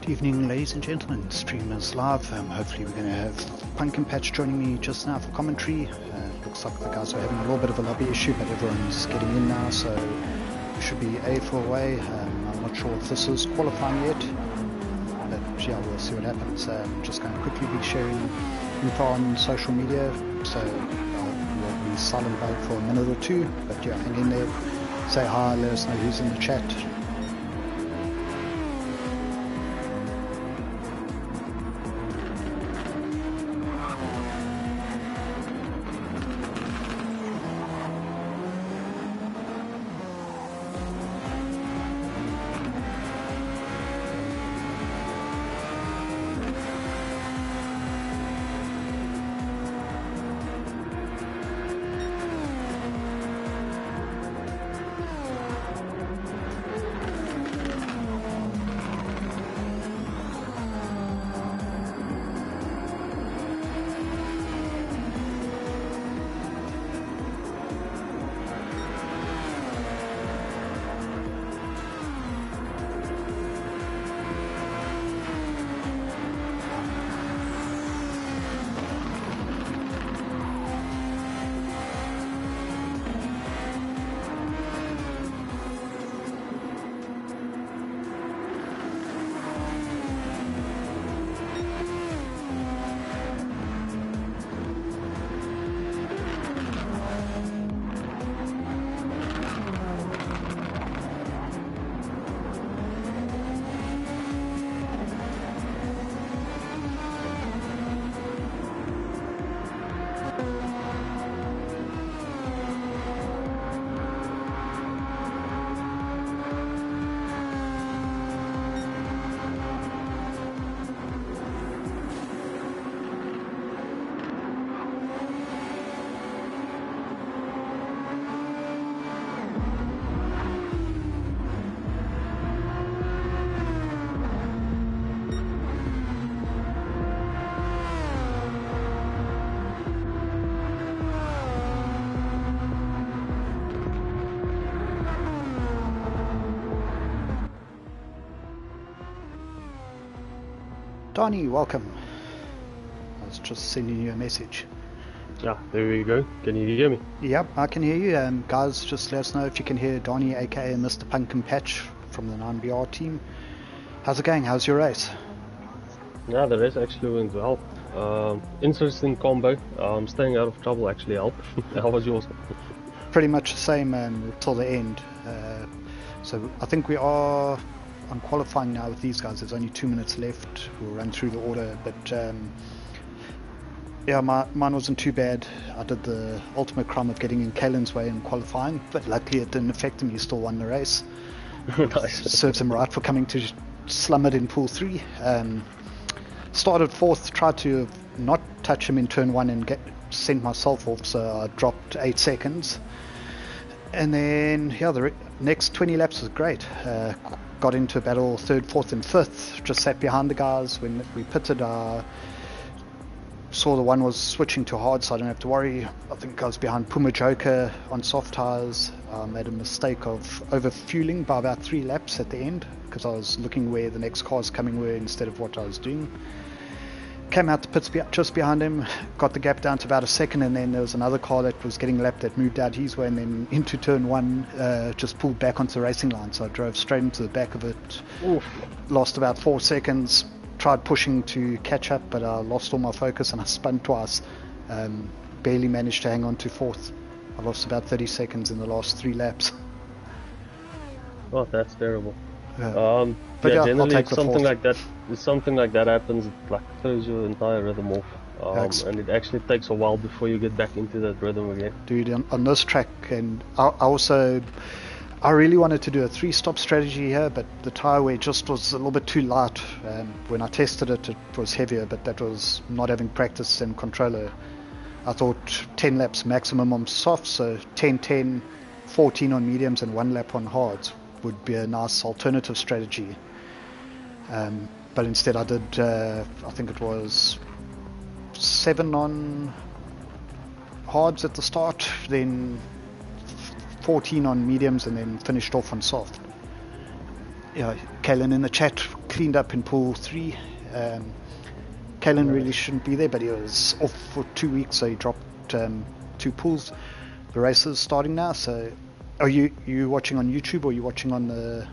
Good evening, ladies and gentlemen. Streamers live. Hopefully we're going to have Pumpkin Patch joining me just now for commentary. Looks like the guys are having a little bit of a lobby issue, but everyone's getting in now, so we should be A for away. I'm not sure if this is qualifying yet, but yeah, we'll see what happens. I'm just going to quickly be sharing info on social media, so we'll be silent about it for a minute or two, but yeah, hang in there, say hi, let us know who's in the chat. Donnie, welcome. I was just sending you a message. Yeah, there we go. Can you hear me? Yep, I can hear you. Guys, just let us know if you can hear Donnie, aka Mr. Pumpkin Patch from the 9BR team. How's it going? How's your race? Yeah, the race actually went well. Interesting combo. Staying out of trouble actually helped. How was yours? Pretty much the same till the end. So I think we are on qualifying now with these guys. There's only 2 minutes left. We'll run through the order, but yeah, mine wasn't too bad. I did the ultimate crime of getting in Kalen's way in qualifying, but luckily it didn't affect him. He still won the race. Nice. Serves him right for coming to slum it in pool 3. Started 4th, tried to not touch him in turn 1 and sent myself off, so I dropped 8 seconds. And then yeah, the next 20 laps was great. Got into a battle 3rd, 4th and 5th, just sat behind the guys. When we pitted, I saw the one was switching to hard, so I didn't have to worry. I think I was behind Puma Joker on soft tyres. I made a mistake of over-fueling by about 3 laps at the end, because I was looking where the next cars coming were instead of what I was doing. Came out the pits just behind him, got the gap down to about a second, and then there was another car that was getting lapped that moved out his way, and then into turn 1 just pulled back onto the racing line, so I drove straight into the back of it. Oof. Lost about 4 seconds, tried pushing to catch up, but I lost all my focus and I spun twice. Barely managed to hang on to 4th. I lost about 30 seconds in the last 3 laps. Oh, that's terrible. But yeah, yeah, generally I'll take something like that. If something like that happens, it like throws your entire rhythm off, and it actually takes a while before you get back into that rhythm again. Dude, on this track, and I really wanted to do a 3-stop strategy here, but the tyre wear just was a little bit too light. When I tested it, it was heavier, but that was not having practice and controller. I thought 10 laps maximum on softs, so 10, 14 on mediums and 1 lap on hards would be a nice alternative strategy. But instead I did, I think it was 7 on hards at the start, then 14 on mediums, and then finished off on soft. Yeah, Kalen in the chat, cleaned up in pool 3. Kalen really shouldn't be there, but he was off for 2 weeks, so he dropped 2 pools. The race is starting now, so are you watching on YouTube or are you watching on the...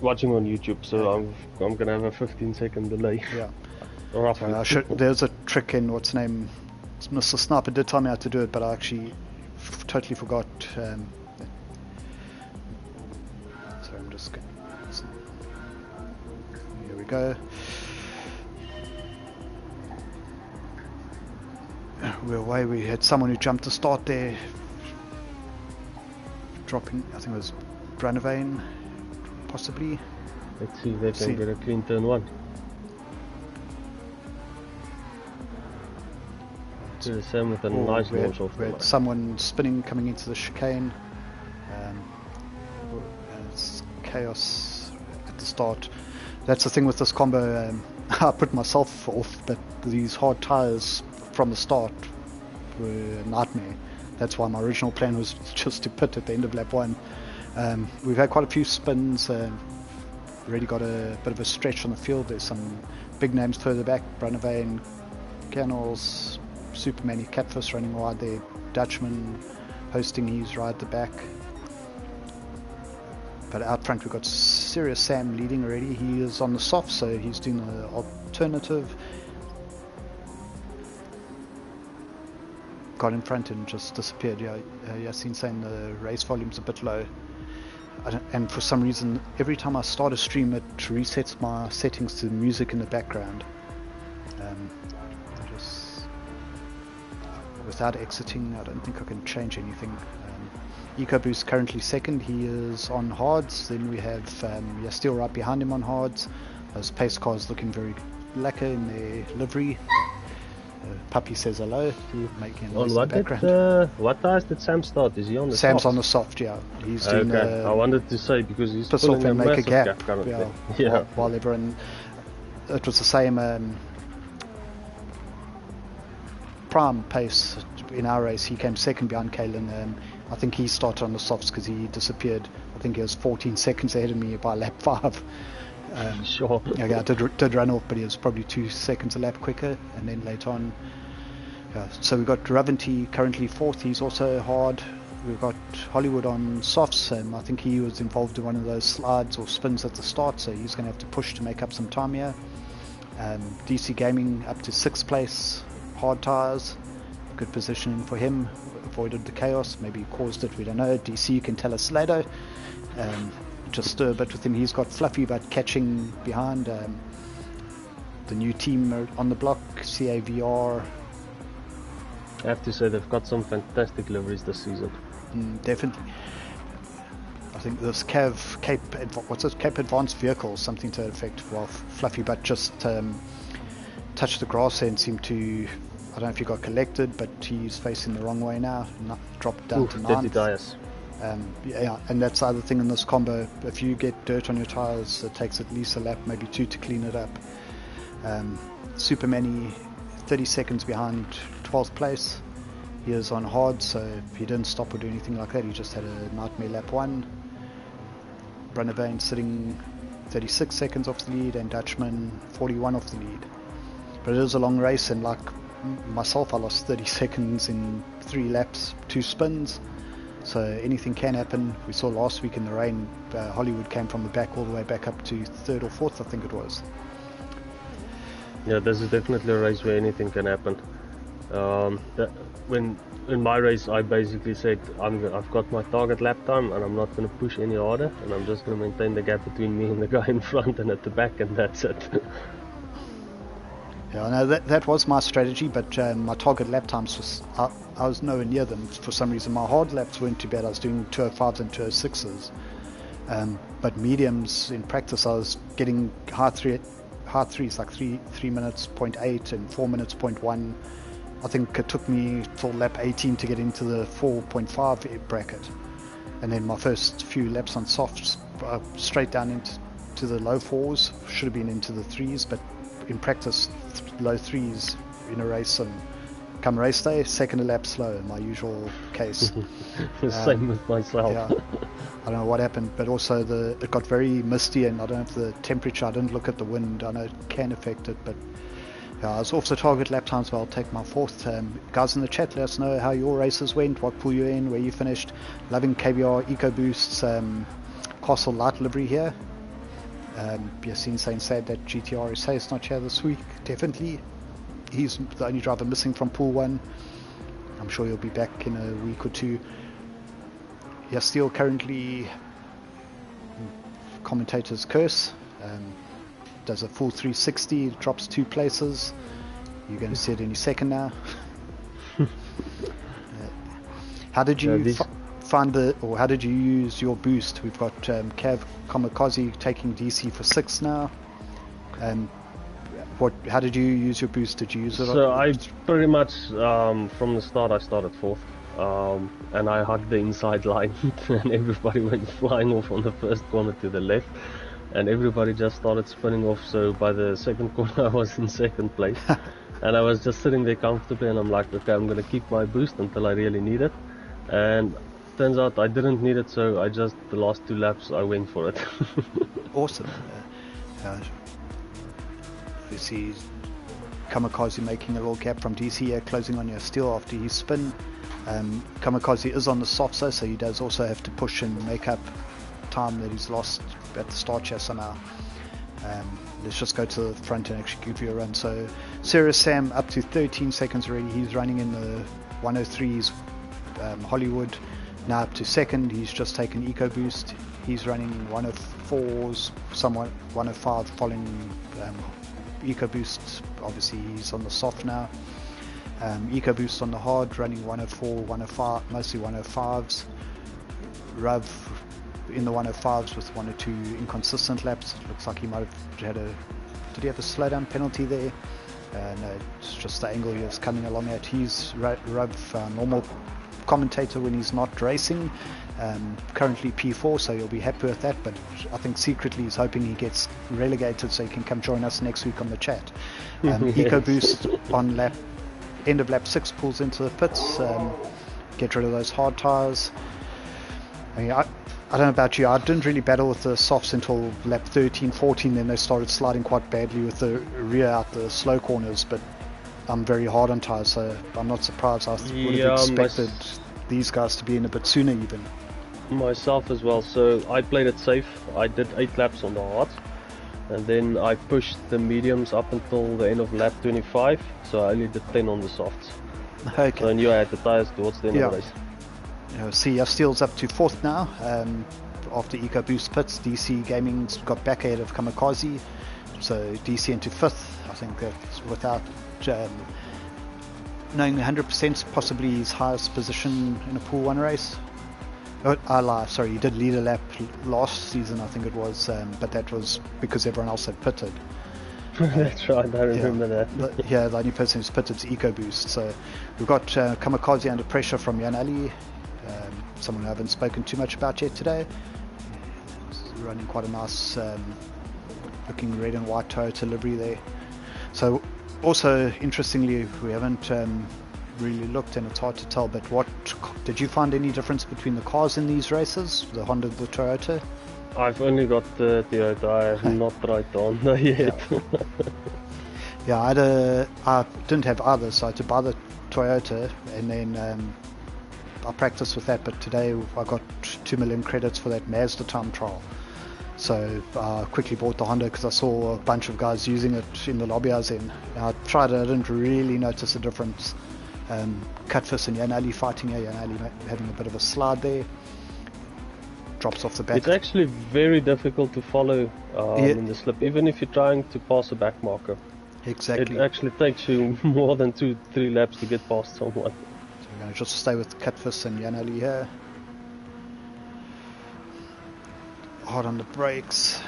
Watching on YouTube, so I'm gonna have a 15-second delay. Yeah. Roughly. There's a trick in what's name. Mr. Sniper did tell me how to do it, but I actually totally forgot. Sorry, I'm just going. Here we go. We're away. We had someone who jumped the start there, dropping. I think it was Branavane, possibly. Let's see if they can get a clean turn 1. Do the same with a nice launch off the line. Someone spinning coming into the chicane. It's chaos at the start. That's the thing with this combo. I put myself off, but these hard tyres from the start were a nightmare. That's why my original plan was just to pit at the end of lap 1. We've had quite a few spins. Already got a bit of a stretch on the field. There's some big names further back. Branavane, Canals, Superman, Catfish running wide there. Dutchman hosting, he's right at the back. But out front we've got Serious Sam leading already. He is on the soft, so he's doing the alternative. Got in front and just disappeared. Yassine saying the race volume's a bit low. And for some reason, every time I start a stream, it resets my settings to music in the background. Without exiting, I don't think I can change anything. EcoBoost currently second. He is on hards. Then we have Yastil right behind him on hards. Those pace cars looking very lacquer in their livery. Puppy says hello. Making on what what tires did Sam start? Is he on the Sam's soft? on the soft, yeah. He's doing I wanted to say because he's piss off and make a gap currently. Yeah. While everyone, it was the same prime pace in our race. He came second behind Kalen. I think he started on the softs because he disappeared. I think he was 14 seconds ahead of me by lap 5. Sure. Okay, I did run off, but he was probably 2 seconds a lap quicker. And then later on, so we've got Ravanti currently 4th. He's also hard. We've got Hollywood on softs. I think he was involved in one of those slides or spins at the start, so he's going to have to push to make up some time here. DC Gaming up to 6th place, hard tires. Good positioning for him. Avoided the chaos. Maybe he caused it. We don't know. DC can tell us later. Just stir a bit with him. He's got Fluffy but catching behind. The new team are on the block. CAVR. I have to say they've got some fantastic liveries this season. Definitely. I think this Cape Advanced Vehicle, something to that effect. Well, Fluffy but just touched the grass and seemed to. I don't know if he got collected, but he's facing the wrong way now. Dropped down to 9th. Tires. And that's the other thing in this combo. If you get dirt on your tires, it takes at least a lap, maybe 2 to clean it up. Superman 30 seconds behind 12th place. He is on hard, so he didn't stop or do anything like that. He just had a nightmare lap 1. Branavane sitting 36 seconds off the lead, and Dutchman 41 off the lead. But it is a long race, and like myself, I lost 30 seconds in 3 laps, 2 spins. So anything can happen. We saw last week in the rain, Hollywood came from the back all the way back up to 3rd or 4th, I think it was. Yeah, this is definitely a race where anything can happen. When in my race, I basically said I've got my target lap time, and I'm not going to push any harder, and I'm just going to maintain the gap between me and the guy in front and at the back, and that's it. Yeah, no, that was my strategy, but my target lap times was I was nowhere near them for some reason. My hard laps weren't too bad. I was doing 205s and 206s, but mediums in practice I was getting hard threes like 3 minutes 0.8 and 4 minutes 0.1. I think it took me till lap 18 to get into the 4.5 bracket, and then my first few laps on softs straight down into the low 4s. Should have been into the 3s, but in practice low 3s in a race, and come race day, second a lap slow in my usual case. Same with myself. Yeah, I don't know what happened, but also it got very misty, and I don't know if the temperature, I didn't look at the wind, I know it can affect it, but yeah, I was off the target lap times, but I'll take my fourth. Guys in the chat, let us know how your races went, what pool you're in, where you finished. Loving KBR EcoBoost's Castle Light livery here. Yassine saying sad that GTSA is not here this week. Definitely, he's the only driver missing from pool 1. I'm sure he'll be back in a week or two. Still currently commentator's curse. Does a full 360, drops 2 places. You're going to see it any second now. How did you find how did you use your boost? We've got Cav Kamikaze taking DC for 6 now. How did you use your boost? Did you use it? So I pretty much from the start I started 4th, and I hugged the inside line, and everybody went flying off on the first corner to the left, and everybody just started spinning off. So by the second corner I was in 2nd place, and I was just sitting there comfortably, and I'm like, okay, I'm gonna keep my boost until I really need it, and turns out I didn't need it, so I just, the last 2 laps I went for it. Awesome. You see Kamikaze making a little gap from DC here, closing on your steel after his spin. Kamikaze is on the soft side, so he does also have to push and make up time that he's lost at the start here somehow. Let's just go to the front and actually give you a run. So Sarah Sam up to 13 seconds already. He's running in the 103s. Hollywood now up to 2nd. He's just taken EcoBoost. He's running 104s, somewhat 105 following EcoBoost. Obviously he's on the soft now. EcoBoost on the hard, running 104, 105, mostly 105s. Rav in the 105s with 1 or 2 inconsistent laps. Looks like he might have had did he have a slowdown penalty there? No, it's just the angle he was coming along at. He's Rav, normal commentator when he's not racing. Currently P4, so you'll be happy with that, but I think secretly he's hoping he gets relegated so he can come join us next week on the chat. EcoBoost on end of lap 6 pulls into the pits, get rid of those hard tyres. I don't know about you, I didn't really battle with the softs until lap 13, 14, then they started sliding quite badly with the rear out the slow corners, but I'm very hard on tyres, so I'm not surprised. I would have expected these guys to be in a bit sooner even. Myself as well, so I played it safe. I did 8 laps on the hards, and then I pushed the mediums up until the end of lap 25, so I only did 10 on the softs. Okay. So I knew I had the tyres towards the end of the race. See, Steele's up to 4th now, after EcoBoost pits. DC Gaming's got back ahead of Kamikaze, so DC into 5th. I think that's without knowing 100%, possibly his highest position in a Pool 1 race. Oh, I lie, sorry, he did lead a lap last season, I think it was, but that was because everyone else had pitted. That's right, I remember that. The only person who's pitted is EcoBoost. So we've got Kamikaze under pressure from Jan Ali, someone I haven't spoken too much about yet today. He's running quite a nice looking red and white Toyota livery there. So also interestingly, we haven't really looked, and it's hard to tell, but did you find any difference between the cars in these races, the Honda and the Toyota? I've only got the Toyota, I have not tried the Honda yet. I didn't have either, so I had to buy the Toyota, and then I practiced with that, but today I got 2 million credits for that Mazda time trial. So I quickly bought the Honda because I saw a bunch of guys using it in the lobby I was in. I tried it, I didn't really notice a difference. Cutfist and Jan Ali fighting here, Jan Ali having a bit of a slide there. Drops off the back. It's actually very difficult to follow in the slip, even if you're trying to pass a back marker. Exactly. It actually takes you more than 2-3 laps to get past someone. So we're going to just stay with Cutfist and Jan Ali here. Hard on the brakes.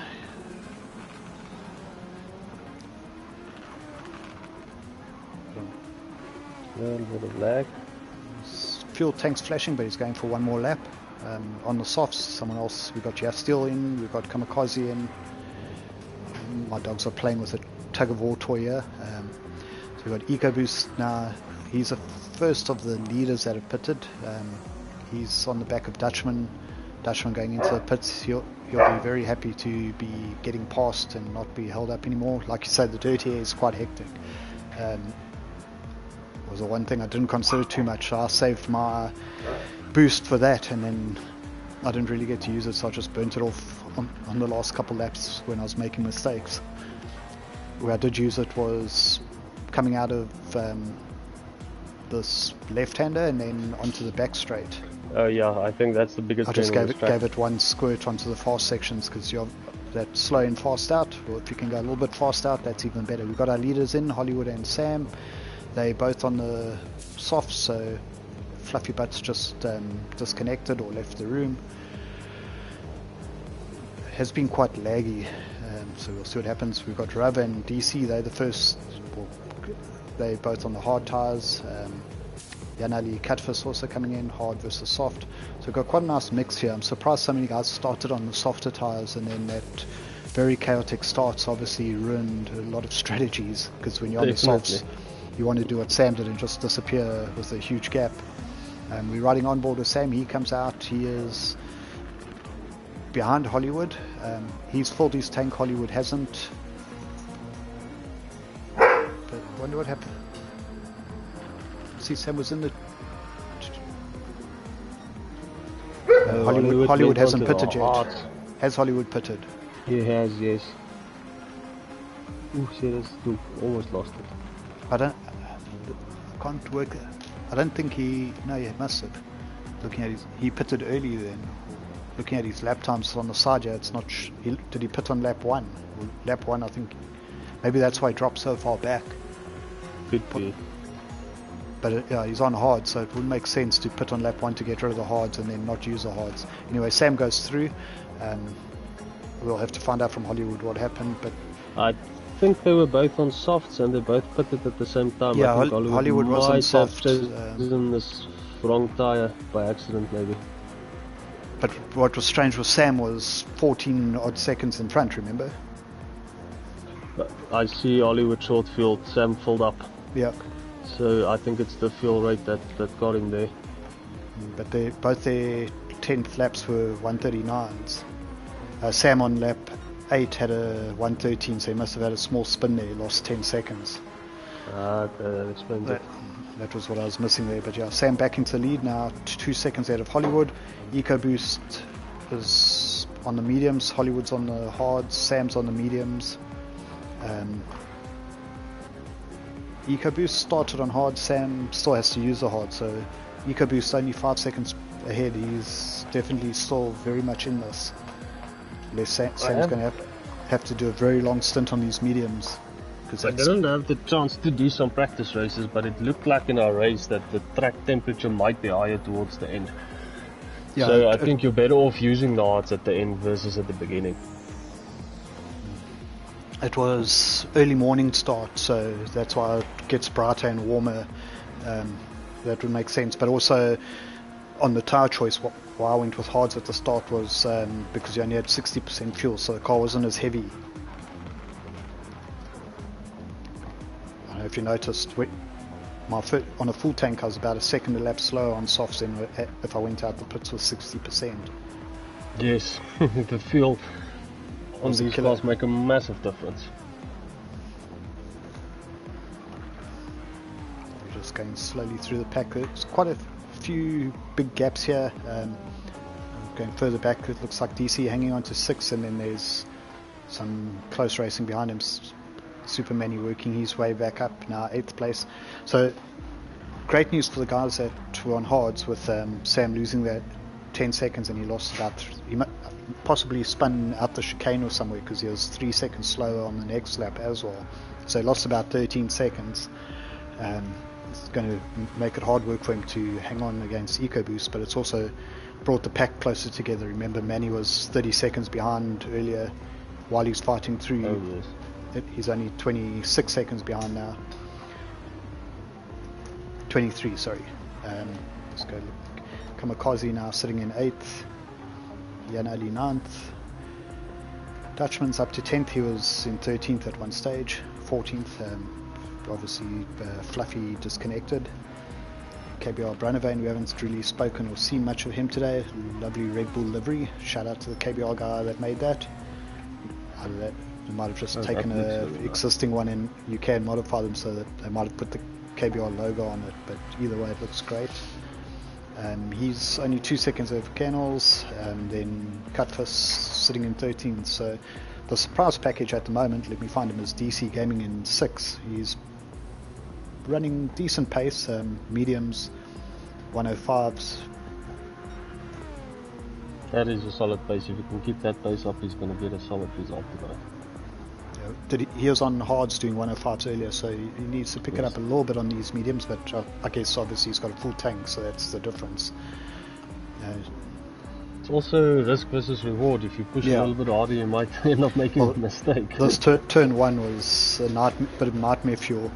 A little bit of lag. Fuel tank's flashing, but he's going for one more lap. On the softs, someone else, we've got Steele in, we've got Kamikaze in. My dogs are playing with a tug of war toy here. So we've got EcoBoost now. He's the first of the leaders that have pitted. He's on the back of Dutchman. Dutchman going into the pits. He'll be very happy to be getting past and not be held up anymore. Like you said, the dirty air is quite hectic. Was the one thing I didn't consider too much. I saved my boost for that, and then I didn't really get to use it, so I just burnt it off on the last couple laps when I was making mistakes. Where I did use it was coming out of this left-hander and then onto the back straight. Yeah, I think that's the biggest. I just gave it one squirt onto the fast sections because you're that slow and fast out. Or if you can go a little bit fast out, that's even better. We've got our leaders in, Hollywood and Sam. They both on the softs, so Fluffy Butt's just disconnected or left the room. It has been quite laggy, so we'll see what happens. We've got Rav and DC. They're the first. Well, they're both on the hard tyres. Janali Catfish also coming in, hard versus soft. So we've got quite a nice mix here. I'm surprised so many guys started on the softer tyres, and then that very chaotic starts obviously ruined a lot of strategies, because when you're on the softs, you want to do what Sam did and just disappear with a huge gap. We're riding on board with Sam. He comes out. He is behind Hollywood. He's filled his tank. Hollywood hasn't. But I wonder what happened. See, Sam was in the... Hollywood hasn't pitted yet. Has Hollywood pitted? He has, yes. Ooh, see, that's almost lost it. I can't work. I don't think he... No, he must have. Looking at his... He pitted early then. Looking at his lap times on the side, yeah, it's not... Did he pit on lap 1? Lap 1, I think... Maybe that's why he dropped so far back. Could be. But yeah, he's on hard, so it wouldn't make sense to pit on lap 1 to get rid of the hards and then not use the hards. Anyway, Sam goes through. We'll have to find out from Hollywood what happened, but... I think they were both on softs and they both pitted at the same time. Yeah, I think Hollywood was on soft. In this wrong tyre by accident, maybe. But what was strange was Sam was 14 odd seconds in front, remember? But I see Hollywood short field, Sam filled up. Yeah. So I think it's the fuel rate that got him there. But both their 10th laps were 139s. Sam on lap 8 had a 113, so he must have had a small spin there. He lost 10 seconds. That explains it. That was what I was missing there. But yeah, Sam back into the lead now, 2 seconds ahead of Hollywood. EcoBoost is on the mediums, Hollywood's on the hards, Sam's on the mediums. EcoBoost started on hard, Sam still has to use the hard, so EcoBoost only 5 seconds ahead. He's definitely still very much in this. Unless Sam's going to have to do a very long stint on these mediums. I didn't have the chance to do some practice races, but it looked like in our race that the track temperature might be higher towards the end. Yeah, so I think you're better off using the hards at the end versus at the beginning. It was early morning start, so that's why it gets brighter and warmer. That would make sense. But also on the tyre choice, why I went with hards at the start was because you only had 60% fuel, so the car wasn't as heavy. I don't know if you noticed, on a full tank I was about a second a lap slower on softs than if I went out the pits with 60%. Yes, the fuel on these cars make a massive difference. We're just going slowly through the pack. There's quite a few big gaps here. Going further back, it looks like DC hanging on to 6, and then there's some close racing behind him. Superman working his way back up now, 8th place. So great news for the guys that were on hards, with Sam losing that 10 seconds, and he lost about he possibly spun out the chicane or somewhere because he was 3 seconds slower on the next lap as well. So he lost about 13 seconds. It's going to make it hard work for him to hang on against EcoBoost, but it's also brought the pack closer together. Remember, Manny was 30 seconds behind earlier while he's fighting through. Oh, yes. He's only 26 seconds behind now. 23, sorry. Let's go look. Kamikaze now sitting in 8th. Jan Ali 9th. Dutchman's up to 10th. He was in 13th at one stage. 14th. obviously Fluffy disconnected. KBR Branavane, we haven't really spoken or seen much of him today. Lovely Red Bull livery. Shout out to the KBR guy that made that. They might have just taken an existing one in UK and modified them so that they might have put the KBR logo on it, but either way it looks great. He's only 2 seconds over Kennels, and then Cutfuss sitting in 13th. So the surprise package at the moment, let me find him, as DC Gaming in 6th. He's running decent pace, mediums, 105s. That is a solid pace. If you can keep that pace up, he's going to get a solid result today. He was on hards doing 105s earlier, so he needs to pick it up a little bit on these mediums, but I guess obviously he's got a full tank, so that's the difference. It's also risk versus reward. If you push a little bit harder, you might end up making a mistake. This turn 1 was a bit of nightmare fuel,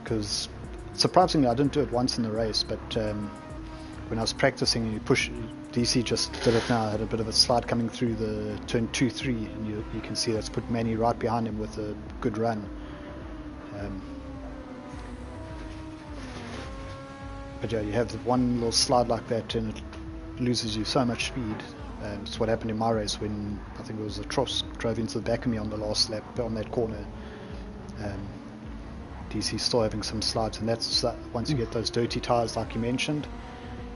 because surprisingly I didn't do it once in the race, but when I was practicing, DC just did it now, had a bit of a slide coming through the turn 2-3, and you can see that's put Manny right behind him with a good run. But yeah, you have one little slide like that and it loses you so much speed. It's what happened in my race when I think it was a Tross drove into the back of me on the last lap on that corner. DC's still having some slides, and that's once you get those dirty tyres like you mentioned.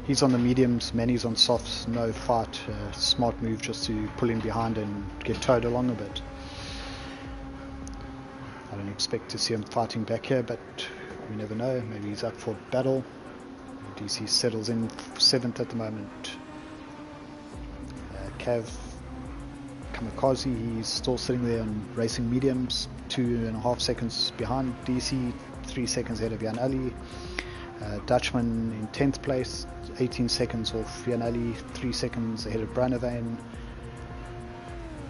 He's on the mediums, Manny's on softs, no fight, smart move just to pull in behind and get towed along a bit. I don't expect to see him fighting back here, but we never know, maybe he's up for battle. DC settles in 7th at the moment. Cav Kamikaze, he's still sitting there and racing mediums, 2.5 seconds behind DC, 3 seconds ahead of Jan Ali. Dutchman in 10th place, 18 seconds off Jan Ali, 3 seconds ahead of Branavane.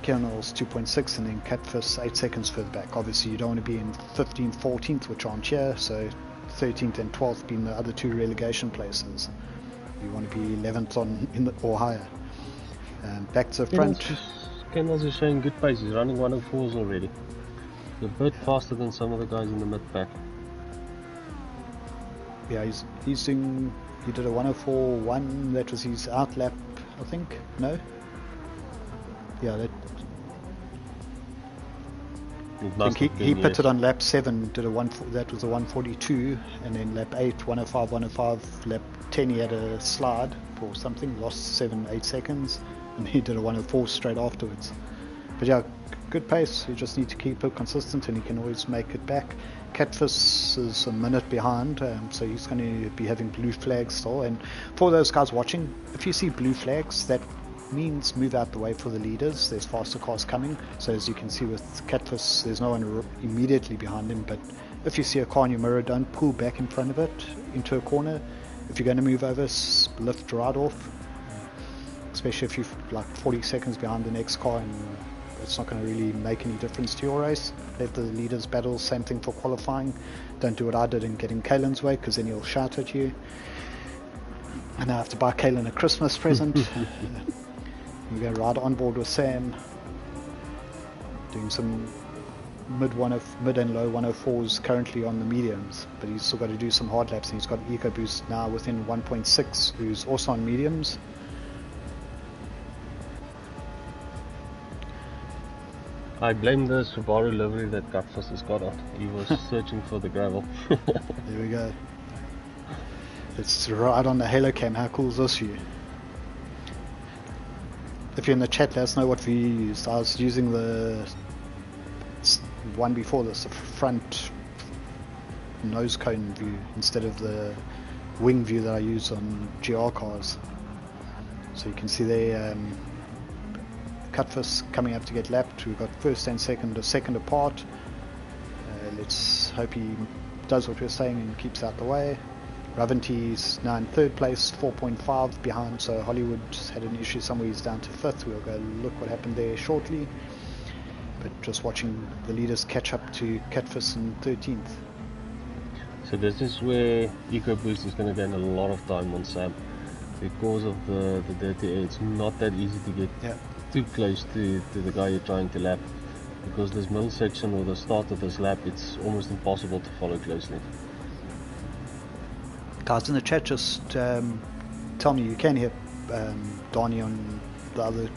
Kernels 2.6, and then Catfish 8 seconds further back. Obviously you don't want to be in 15th, 14th, which aren't here, so 13th and 12th being the other 2 relegation places. You want to be 11th or higher. Back to the front. Kernels is showing good pace, he's running 104s already. A bit faster than some of the guys in the mid pack. Yeah, he's doing. He did a 104.1. That was his out lap, I think. No. Yeah, that. I think he pitted on lap 7. Did that was a 142, and then lap 8, 105, 105. Lap 10, he had a slide or something, lost 7-8 seconds, and he did a 104 straight afterwards. But yeah, good pace. You just need to keep it consistent, and he can always make it back. Catfish is a minute behind, so he's going to be having blue flags still. And for those guys watching, if you see blue flags, that means move out the way for the leaders. There's faster cars coming. So as you can see with Catfish, there's no one immediately behind him. But if you see a car in your mirror, don't pull back in front of it into a corner. If you're going to move over, lift right off. Especially if you're like 40 seconds behind the next car, and it's not going to really make any difference to your race. Let the leaders battle. Same thing for qualifying. Don't do what I did and get in Kaylin's way, because then he'll shout at you. And I have to buy Kaylin a Christmas present. We go right on board with Sam, doing some mid and low 104s currently on the mediums, but he's still got to do some hard laps, and he's got EcoBoost now within 1.6, who's also on mediums. I blame the Subaru livery that Catfish has got on. He was searching for the gravel. There we go. It's right on the Halo cam. How cool is this for you? If you're in the chat, let us know what view you used. I was using the one before this, the front nose cone view instead of the wing view that I use on GR cars. So you can see there, Cutfish coming up to get lapped. We've got first and second, a second apart. Let's hope he does what we're saying and keeps out the way. Raventy's now in 3rd place, 4.5 behind, so Hollywood's had an issue somewhere, he's down to 5th. We'll go look what happened there shortly. But just watching the leaders catch up to Catfish in 13th. So this is where EcoBoost is going to gain a lot of time on Sam. Because of the dirty air, it's not that easy to get too close to the guy you're trying to lap. because this middle section or the start of this lap, it's almost impossible to follow closely. Guys in the chat, just tell me, you can hear Donnie on the other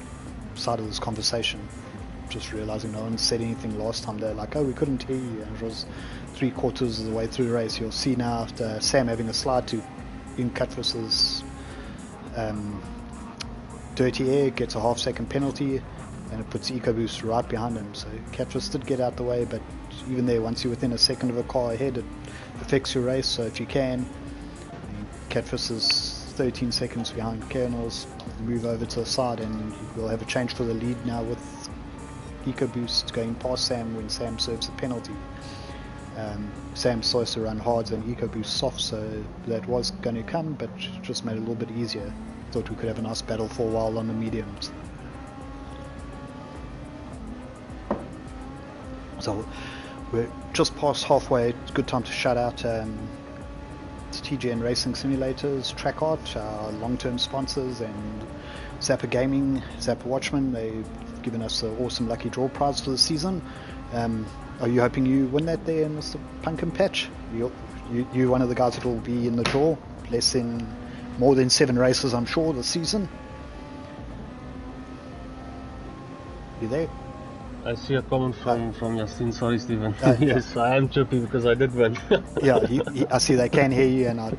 side of this conversation. Just realizing no one said anything last time. They're like, oh, we couldn't hear you, and it was 3/4 of the way through the race. You'll see now after Sam having a slide to in Cutfuss's dirty air, gets a half-second penalty, and it puts EcoBoost right behind him. So Cutfuss did get out the way, but even there, once you're within a second of a car ahead, it affects your race. So if you can, Cutfuss is 13 seconds behind Kernels, move over to the side, and we'll have a change for the lead now with EcoBoost going past Sam when Sam serves a penalty. Sam starts to run hards and EcoBoost soft, so that was going to come, but just made it a little bit easier. Thought we could have a nice battle for a while on the mediums. So we're just past halfway. It's a good time to shout out TGN Racing Simulators, TrackArt, our long-term sponsors, and Zappa Gaming, Zappa Watchman. They've given us an awesome lucky draw prize for the season. Are you hoping you win that there, Mr. Pumpkin Patch? You're one of the guys that will be in the draw. More than 7 races, I'm sure, this season. You there? I see a comment from Justin. Sorry, Stephen. Yes, I am trippy because I did win. Yeah, I see they can hear you, and I'm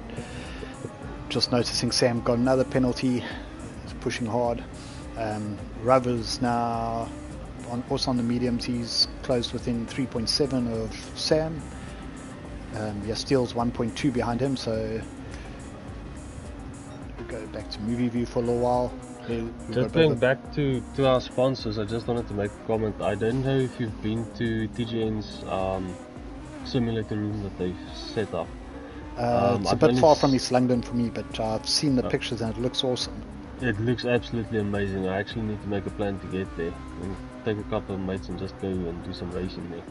just noticing Sam got another penalty. He's pushing hard. Rovers now also on the mediums. He's closed within 3.7 of Sam. Steele's 1.2 behind him, so we'll go back to movie view for a little while. Just going back to our sponsors, I just wanted to make a comment. I don't know if you've been to TGN's simulator room that they've set up. It's a bit far from East London for me, but I've seen the pictures and it looks awesome. It looks absolutely amazing. I actually need to make a plan to get there and take a couple of mates and just go and do some racing there.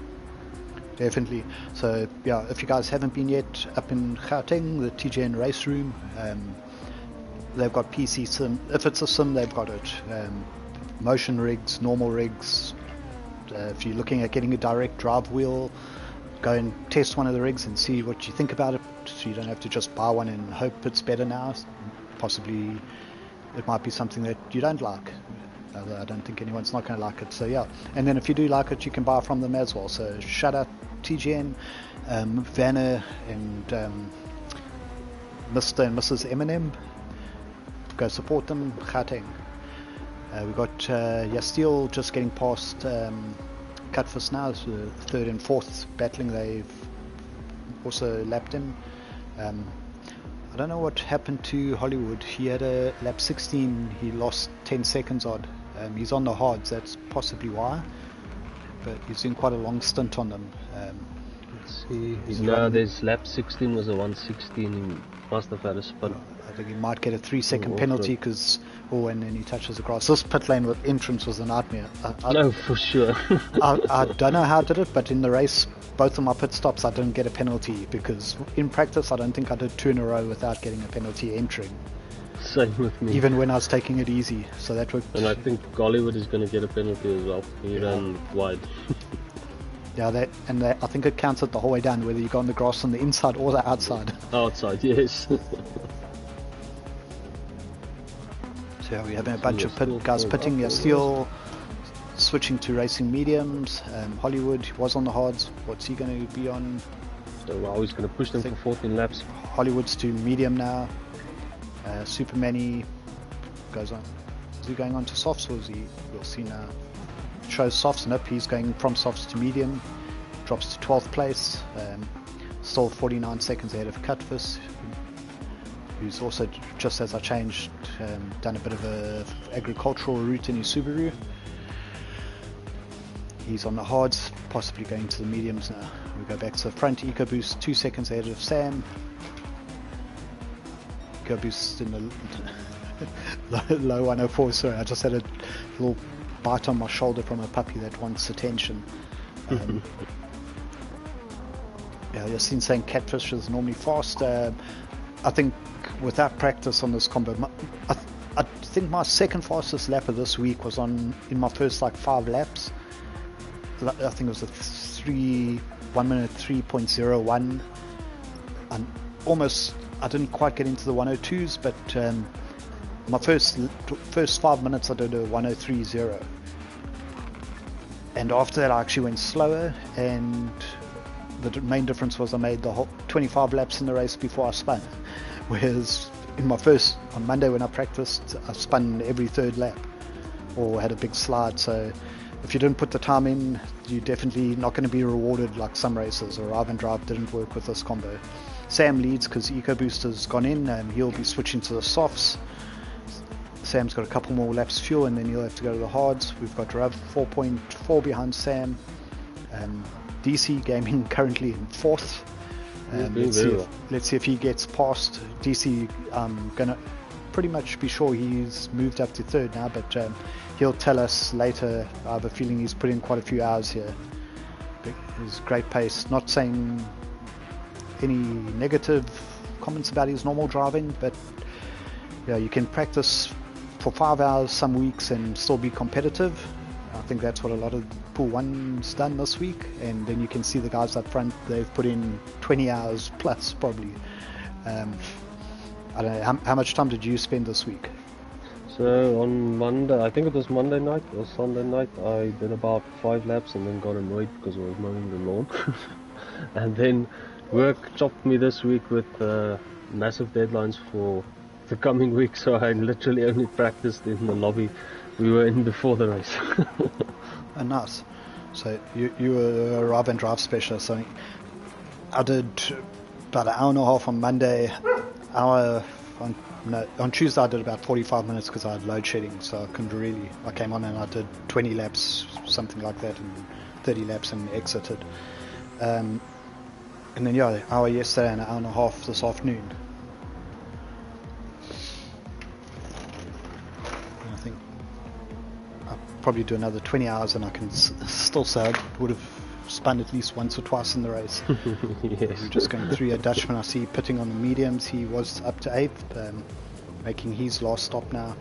Definitely. So yeah, if you guys haven't been yet, up in Gauteng, the TGN race room, they've got PC sim. If it's a sim, they've got it. Motion rigs, normal rigs. If you're looking at getting a direct drive wheel, go and test one of the rigs and see what you think about it. So you don't have to just buy one and hope it's better now. Possibly it might be something that you don't like. I don't think anyone's not going to like it. So yeah, and then if you do like it, you can buy from them as well. So shout out TGN, Vanna, and Mr. and Mrs. Eminem. Go support them. Gauteng. We've got Steele just getting past Cutfuss now. So the third and fourth battling. They've also lapped him. I don't know what happened to Hollywood. He had a lap 16. He lost 10 seconds odd. He's on the hards. That's possibly why. But he's doing quite a long stint on them. Let's see. There's lap 16 was a 116. He must have had a spin. I think he might get a 3-second penalty because and then he touches the grass. This pit lane with entrance was a nightmare. No, for sure. I don't know how I did it, but in the race, both of my pit stops, I didn't get a penalty because in practice, I don't think I did 2 in a row without getting a penalty entering. Same with me. Even when I was taking it easy, so that worked. And I think Hollywood is going to get a penalty as well. He ran wide. Yeah, I think it counts it the whole way down, whether you go on the grass on the inside or the outside. Outside, yes. So yeah, we're having a bunch of guys pitting. Steele switching to racing mediums. Hollywood was on the hards. What's he going to be on? So he's going to push them for 14 laps. Hollywood's to medium now. Supermanny goes on. Is he going on to softs, or is he? We'll see now. Shows softs, and he's going from softs to medium. Drops to 12th place. Still 49 seconds ahead of Cutfuss, who's also, just as I changed, done a bit of a agricultural route in his Subaru. He's on the hards, possibly going to the mediums now. We go back to the front. EcoBoost 2 seconds ahead of Sam. EcoBoost in the low 104. Sorry, I just had a little bite on my shoulder from a puppy that wants attention. Yeah, you've seen saying Catfish is normally fast. I think without practice on this combo, I think my second fastest lap of this week was in my first like 5 laps. I think it was 1 minute 3.01, and almost I didn't quite get into the 102s, but my first 5 minutes I did a 103.0, and after that I actually went slower, and the main difference was I made the whole 25 laps in the race before I spun, whereas on Monday when I practiced, I spun every third lap or had a big slide. So if you didn't put the time in, you're definitely not going to be rewarded like some races. Arrive and drive didn't work with this combo. Sam leads because EcoBooster's gone in, and he'll be switching to the softs. Sam's got a couple more laps fuel, and then he'll have to go to the hards. We've got Rav 4.4 behind Sam. DC Gaming currently in 4th. Let's see if he gets past DC. I'm gonna pretty much be sure he's moved up to 3rd now, but he'll tell us later. I have a feeling he's put in quite a few hours here. His great pace. Not saying any negative comments about his normal driving, but yeah, you can practice for 5 hours some weeks and still be competitive. I think that's what a lot of Pool 1's done this week, and then you can see the guys up front, they've put in 20 hours plus probably. I don't know, how much time did you spend this week? So on Monday, I think it was Monday night or Sunday night, I did about 5 laps and then got annoyed because I was mowing the lawn. And then work chopped me this week with massive deadlines for the coming week, so I literally only practiced in the lobby we were in before the race. Oh, nice. So you were a arrive and drive specialist. So I did about an hour and a half on Monday. On Tuesday I did about 45 minutes because I had load shedding, so I couldn't really. I came on and I did 20 laps, something like that, and 30 laps and exited. And then yeah, an hour yesterday and an hour and a half this afternoon. And I think I'll probably do another 20 hours and I can still say I would have spun at least once or twice in the race. Yes. We're just going through a Dutchman I see pitting on the mediums. He was up to 8th, making his last stop now.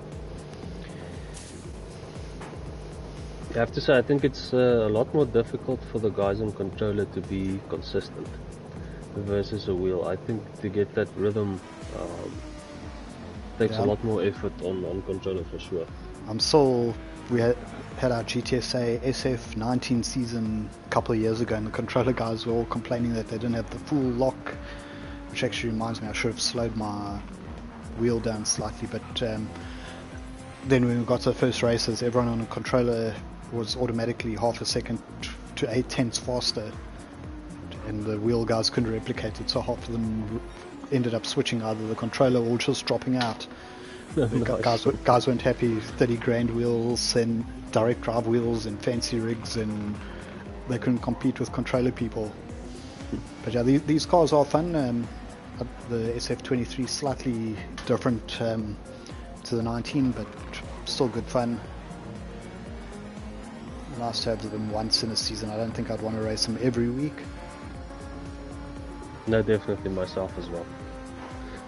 I have to say, I think it's a lot more difficult for the guys on controller to be consistent versus a wheel. I think to get that rhythm takes a lot more effort on controller for sure. We had our GTSA SF season a couple of years ago, and the controller guys were all complaining that they didn't have the full lock, which actually reminds me I should have slowed my wheel down slightly. But then when we got to the first races, everyone on the controller was automatically half a second to 0.8 faster, and the wheel guys couldn't replicate it, so half of them ended up switching either the controller or just dropping out. Nice. Guys weren't happy. 30 grand wheels and direct drive wheels and fancy rigs, and they couldn't compete with controller people. But yeah, these cars are fun. The SF23 slightly different to the 19, but still good fun. Nice to have them once in a season. I don't think I'd want to race them every week. No, definitely myself as well.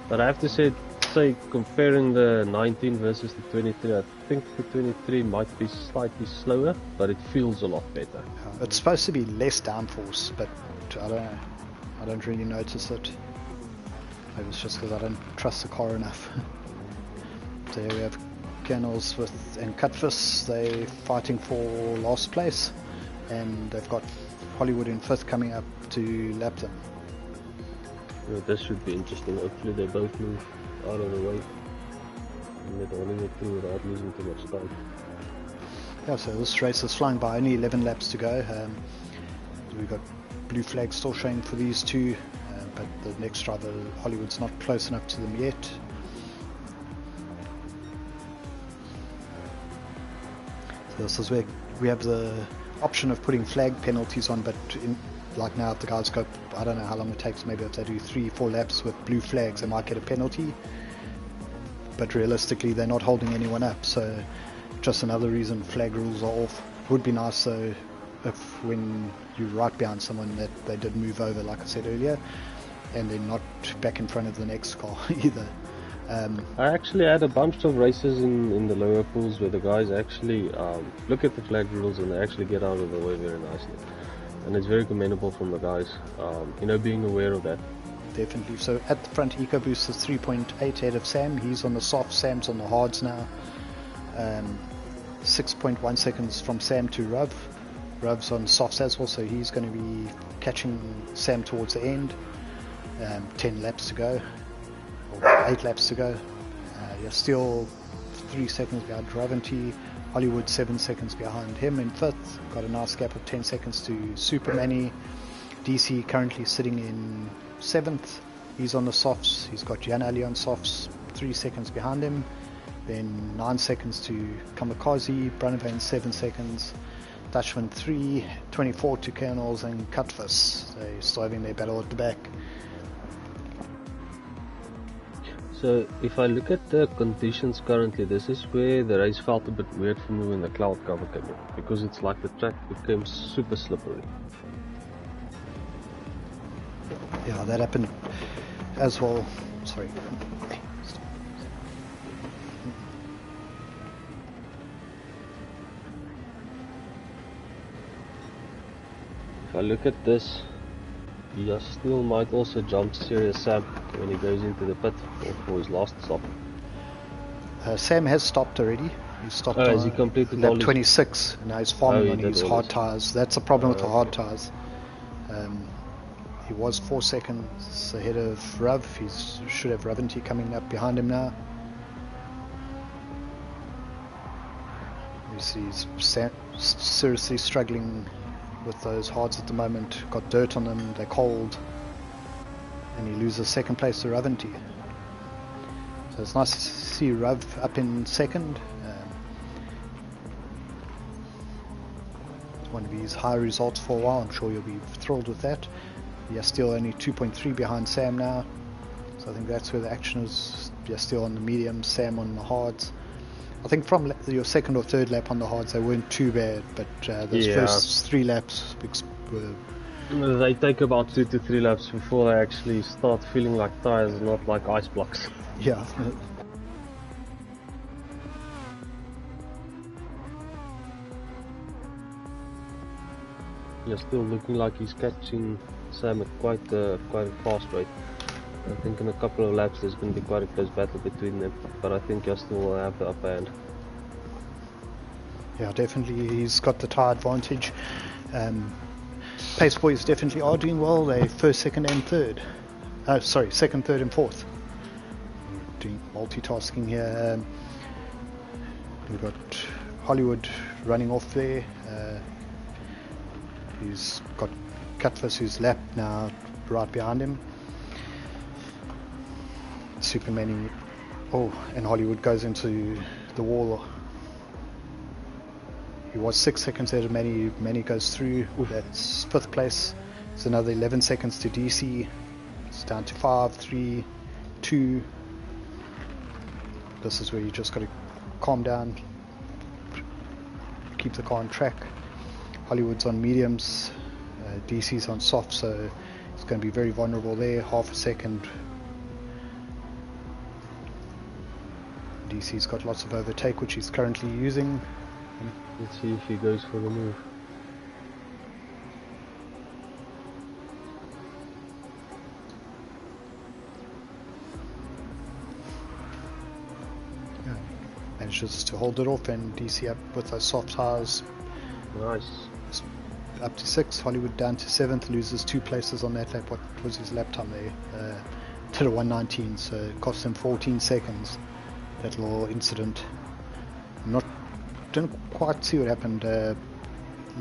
But I have to say comparing the 19 versus the 23, I think the 23 might be slightly slower, but it feels a lot better. It's supposed to be less downforce, but I don't know. I don't really notice it. Maybe it's just because I don't trust the car enough. So here we have Kennels and Cutfish. They're fighting for last place, and they've got Hollywood in 5th coming up to lap them. Well, this should be interesting. Hopefully they both move out of the way and let Hollywood through without losing too much time. Yeah, so this race is flying by, only 11 laps to go. We've got blue flags still showing for these two, but the next driver, Hollywood's not close enough to them yet. So this is where we have the option of putting flag penalties on, but like now if the guys go, I don't know how long it takes, maybe if they do 3-4 laps with blue flags they might get a penalty, but realistically they're not holding anyone up, so just another reason flag rules are off. It would be nice though if when you're right behind someone that they did move over, like I said earlier, and they're not back in front of the next car either. I actually had a bunch of races in the lower pools where the guys actually look at the flag rules and they actually get out of the way very nicely. And it's very commendable from the guys, being aware of that. Definitely. So at the front, EcoBoost is 3.8 ahead of Sam. He's on the soft, Sam's on the hards now. 6.1 seconds from Sam to Rav. Rav's on softs as well, so he's going to be catching Sam towards the end. 10 laps to go, or 8 laps to go. You're still 3 seconds behind Ravanti. Hollywood 7 seconds behind him in 5th. Got a nice gap of 10 seconds to Supermanny. DC currently sitting in 7th. He's on the softs. He's got Jan Ali on softs, 3 seconds behind him. Then 9 seconds to Kamikaze. Brunavane 7 seconds. Dutchman 3, 24 to Kernels and Cutfuss. They're still having their battle at the back. So if I look at the conditions currently, this is where the race felt a bit weird for me when the cloud cover came in, because it's like the track became super slippery. Yeah, that happened as well. Sorry. If I look at this, he still might also jump Serious Sam when he goes into the pit or for his last stop. Sam has stopped already. He stopped has on he completed lap all 26, and now he's farming on he did his all hard this. tyres. That's a problem with the hard tyres. He was 4 seconds ahead of Rav. He should have Ravanti coming up behind him now. You see he's seriously struggling with those hards at the moment. Got dirt on them, they're cold, and he loses second place to Ravanti. So it's nice to see Rav up in second. It's one of his high results for a while. I'm sure you'll be thrilled with that. You're still only 2.3 behind Sam now, so I think that's where the action is. You're still on the mediums, Sam on the hards. I think from your second or third lap on the hards they weren't too bad, but those first 3 laps were... They take about 2 to 3 laps before they actually start feeling like tires, not like ice blocks. Yeah. You're still looking like he's catching Sam at quite a fast rate. I think in a couple of laps there's going to be quite a close battle between them, but I think you still will have the upper hand. Yeah, definitely he's got the tyre advantage. Pace Boys definitely are doing well. They're first, second and third. Second, third and fourth. Doing multitasking here. We've got Hollywood running off there. He's got Cutfuss who's lapped now right behind him. Superman, and Hollywood goes into the wall. He was 6 seconds ahead of Manny. Manny goes through. That's 5th place. It's another 11 seconds to DC. It's down to 5, 3, 2. This is where you just got to calm down, keep the car on track. Hollywood's on mediums, DC's on soft, so it's going to be very vulnerable there. Half a second. DC's got lots of overtake, which he's currently using. Let's see if he goes for the move. Yeah. Manages to hold it off, and DC up with those soft tires. Nice. Up to 6, Hollywood down to 7th, loses 2 places on that lap. What was his lap time there? Did a 1:19, so it cost him 14 seconds. That little incident. Didn't quite see what happened.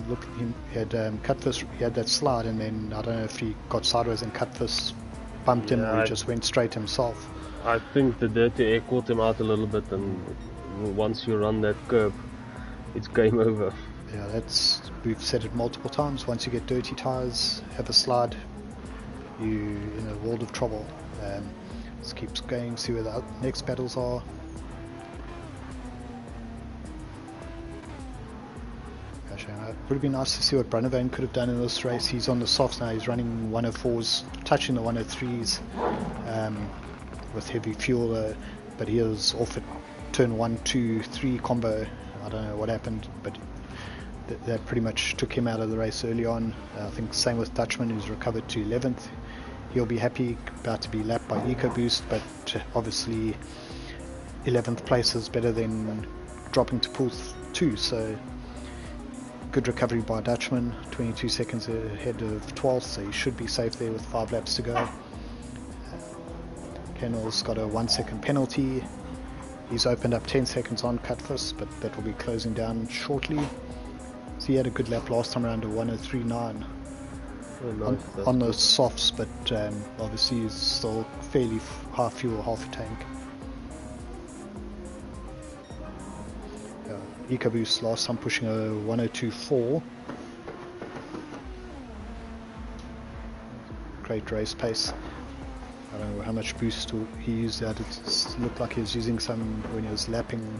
Look at him. He had Cutfuss. He had that slide, and then I don't know if he got sideways and Cutfuss bumped him, or he just went straight himself. I think the dirty air caught him out a little bit, and once you run that curb, it's game over. Yeah, we've said it multiple times. Once you get dirty tires, have a slide, you in a world of trouble. Just keeps going. See where the next battles are. It would have been nice to see what Brunavane could have done in this race. He's on the softs now. He's running 104s, touching the 103s with heavy fuel. but he was off at turn 1, 2, 3 combo. I don't know what happened, but that pretty much took him out of the race early on. I think same with Dutchman, who's recovered to 11th. He'll be happy, about to be lapped by EcoBoost, but obviously 11th place is better than dropping to pool 2, so good recovery by Dutchman, 22 seconds ahead of 12th, so he should be safe there with 5 laps to go. Kennel's got a 1 second penalty. He's opened up 10 seconds on Cutfuss, but that will be closing down shortly. So he had a good lap last time around, a 1:03.9 on those softs, but obviously he's still fairly high fuel, half a tank. EcoBoost last time pushing a 1:02.4. Great race pace. I don't know how much boost he used that. It looked like he was using some when he was lapping.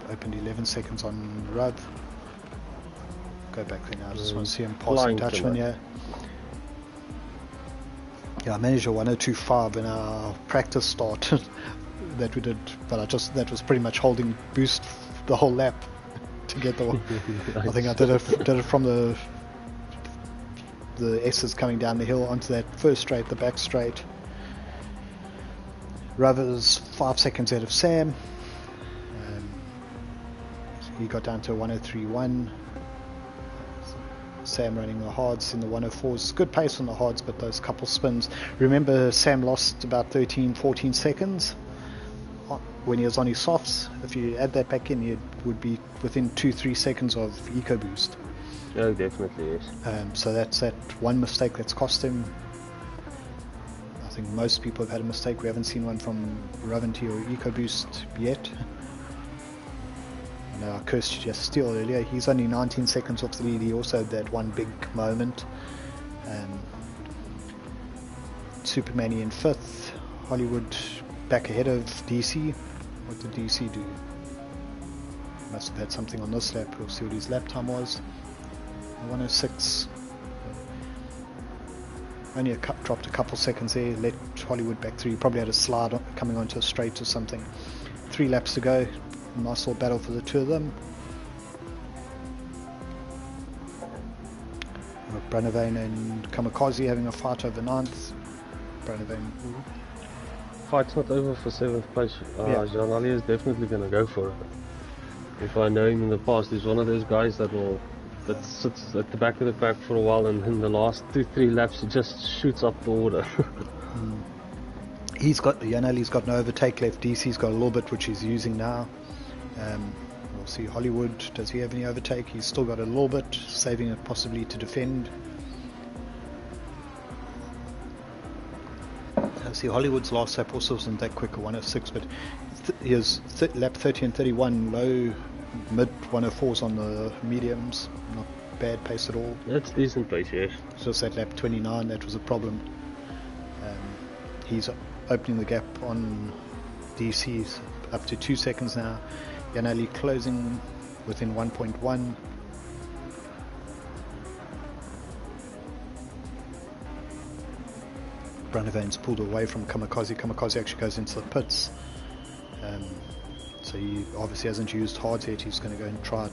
Opened 11 seconds on Rudd. Go back there now. I just want to see him passing Dutchman here. Yeah, I managed a 1:02.5 in our practice start that we did, but that was pretty much holding boost the whole lap to get the one. Nice. I think I did it from the S's coming down the hill onto that first straight, the back straight. Rovers 5 seconds ahead of Sam. He got down to 1:03.1. Sam running the hards in the 1:04s. Good pace on the hards, but those couple spins. Remember, Sam lost about 13-14 seconds when he was on his softs. If you add that back in, he would be within 2-3 seconds of EcoBoost. Oh, definitely, yes. So that's that one mistake that's cost him. I think most people have had a mistake. We haven't seen one from Ravanti or EcoBoost yet. I cursed just Steele earlier. He's only 19 seconds off the lead. He also had that one big moment. Supermani in 5th. Hollywood back ahead of DC. What did DC do? Must have had something on this lap. We'll see what his lap time was. 1:06. Only dropped a couple seconds there. Let Hollywood back through. He probably had a slide coming onto a straight or something. 3 laps to go. Nice little battle for the two of them. Branavane and Kamikaze having a fight over 9th. Branavane. Fight's not over for 7th place. Jean Ali is definitely going to go for it. If I know him in the past, he's one of those guys that sits at the back of the pack for a while, and in the last 2-3 laps he just shoots up the order. He's got no overtake left. DC's got a little bit, which he's using now. We'll see Hollywood. Does he have any overtake? He's still got a little bit, saving it possibly to defend. See, Hollywood's last lap also wasn't that quick, a 1:06, but he has lap 30 and 31, low, mid 1:04s on the mediums. Not bad pace at all. That's decent pace, yes. It's just that lap 29 that was a problem. He's opening the gap on DC's up to 2 seconds now. Yanali closing within 1.1. Branavane's pulled away from Kamikaze. Kamikaze actually goes into the pits. So he obviously hasn't used hards yet. He's going to go and try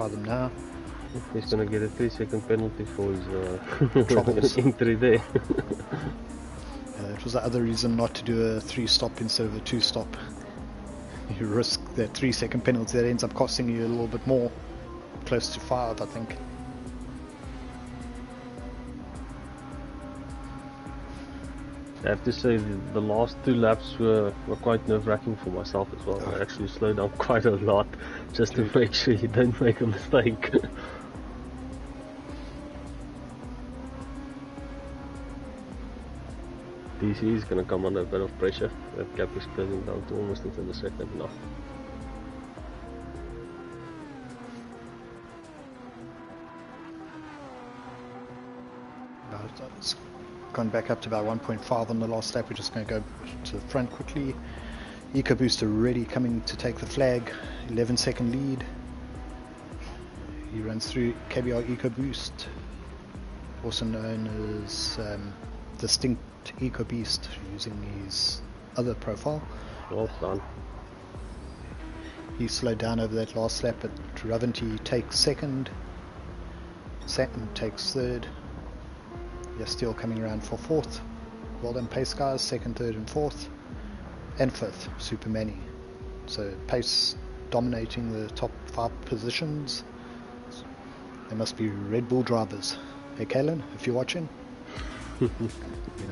them now. He's going to get a 3-second penalty for his entry there. It was the other reason not to do a 3-stop instead of a 2-stop. You risk that 3-second penalty that ends up costing you a little bit more, close to 5, I think. I have to say the last 2 laps were quite nerve-wracking for myself as well. I actually slowed down quite a lot just to make sure you don't make a mistake. DC is going to come under a bit of pressure. That gap is closing down to almost into the second now. It's gone back up to about 1.5 on the last lap. We're just going to go to the front quickly. EcoBoost already coming to take the flag. 11-second lead. He runs through KBR EcoBoost, also known as distinct eco beast using his other profile. Well done. He slowed down over that last lap, but Ravanti takes second. Saturn takes third. You're still coming around for fourth. Well done, Pace guys. Second, third, and fourth. And fifth, Super Manny. So Pace dominating the top 5 positions. They must be Red Bull drivers. Hey, Kalen, if you're watching, you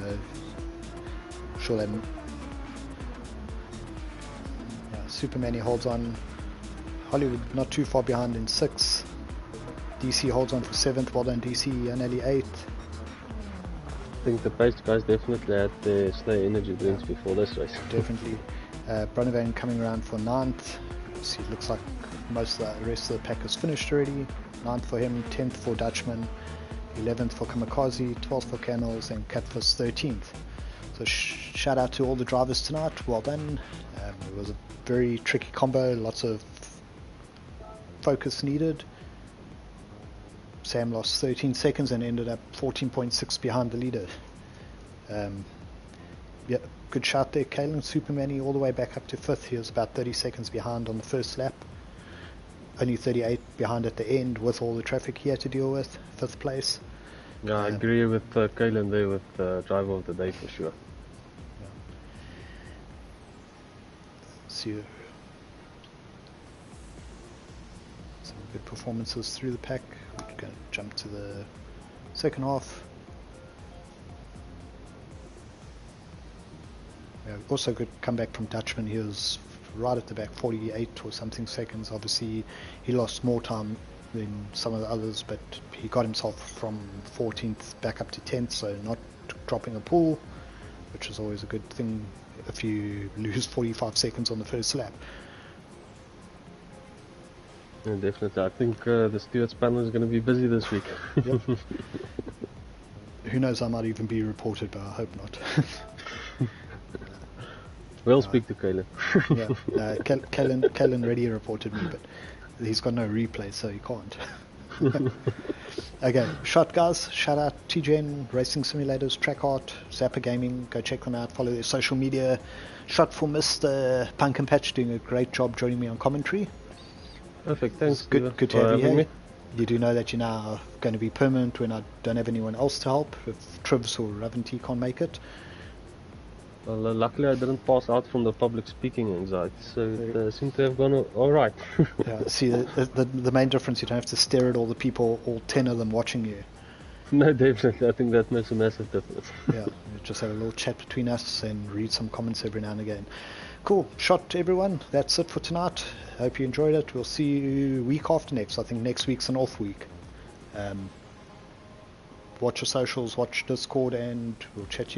know, sure them. Yeah, Super Manny holds on. Hollywood not too far behind in 6th. DC holds on for 7th. Well done, DC, and nearly 8th. I think the Pace guys definitely had their Slayer energy drinks before this race. Definitely. Brunnevan coming around for 9th. See, it looks like most of the rest of the pack is finished already. 9th for him, 10th for Dutchman, 11th for Kamikaze, 12th for Canals, and Catfish 13th. So shout out to all the drivers tonight. Well done. It was a very tricky combo. Lots of focus needed. Sam lost 13 seconds and ended up 14.6 behind the leader. Yeah, good shout there, Kalen. Supermanny all the way back up to 5th. He was about 30 seconds behind on the first lap. Only 38 behind at the end with all the traffic he had to deal with. 5th place. Yeah, I agree with Kalen there with driver of the day for sure. Yeah. See some good performances through the pack. We're going to jump to the second half. Yeah, also good comeback from Dutchman. He was right at the back, 48 or something seconds. Obviously, he lost more time than some of the others, but he got himself from 14th back up to 10th, so not dropping a pool, which is always a good thing if you lose 45 seconds on the first lap. Yeah, definitely. I think the stewards panel is going to be busy this week. Yep. Who knows, I might even be reported, but I hope not. We'll speak to Kalen. Yeah, Kellen already reported me, but he's got no replay, so he can't. Okay, shot guys, shout out TGN, Racing Simulators, Track Art, Zappa Gaming, go check them out, follow their social media. Shot for Mr. Pumpkin Patch, doing a great job joining me on commentary. Perfect, thanks. Good to have you here. You do know that you're now going to be permanent when I don't have anyone else to help, if Trivs or Ravanti can't make it. Well, luckily I didn't pass out from the public speaking anxiety, so it seemed to have gone alright. Yeah, see, the main difference, you don't have to stare at all the people, all 10 of them watching you. No, definitely, I think that makes a massive difference. Yeah, we just have a little chat between us and read some comments every now and again. Cool, shot everyone, that's it for tonight. Hope you enjoyed it. We'll see you week after next. I think next week's an off week. Watch your socials, watch Discord, and we'll chat to you